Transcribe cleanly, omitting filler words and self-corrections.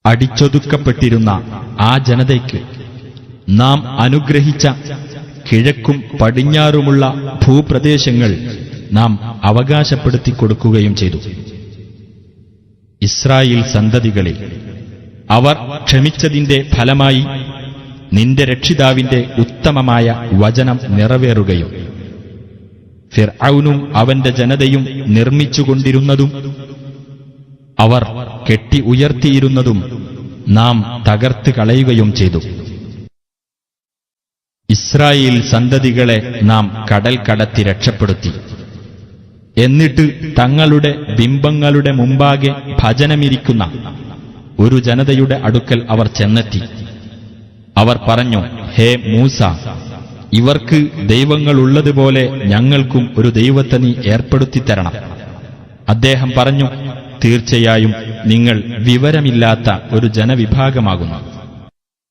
അടിച്ചൊതുക്കപ്പെട്ടിരുന്ന ആ ജനതയ്ക്ക് നാം അനുഗ്രഹിച്ച കിഴക്കും പടിഞ്ഞാറുമുള്ള ഭൂപ്രദേശങ്ങൾ നാം അവകാശപ്പെടുത്തിക്കൊടുക്കുകയും ചെയ്തു. ഇസ്രായേൽ സന്തതികളിൽ അവർ ക്ഷമിച്ചതിന്റെ ഫലമായി നിന്റെ രക്ഷിതാവിന്റെ ഉത്തമമായ വചനം നിറവേറുകയും ഫിർഔനും അവന്റെ ജനതയും നിർമ്മിച്ചുകൊണ്ടിരുന്നതും അവർ കെട്ടി ഉയർത്തിയിരുന്നതും നാം തകർത്ത് കളയുകയും ചെയ്തു. ഇസ്രായേൽ സന്തതികളെ നാം കടൽ കടത്തി രക്ഷപ്പെടുത്തി. എന്നിട്ട് തങ്ങളുടെ ബിംബങ്ങളുടെ മുമ്പാകെ ഭജനമിരിക്കുന്ന ഒരു ജനതയുടെ അടുക്കൽ അവർ ചെന്നെത്തി. അവർ പറഞ്ഞു, ഹേ മൂസ, ഇവർക്ക് ദൈവങ്ങളുള്ളതുപോലെ ഞങ്ങൾക്കും ഒരു ദൈവത്തെ നീ ഏർപ്പെടുത്തിത്തരണം. അദ്ദേഹം പറഞ്ഞു, തീർച്ചയായും നിങ്ങൾ വിവരമില്ലാത്ത ഒരു ജനവിഭാഗമാകുന്നു.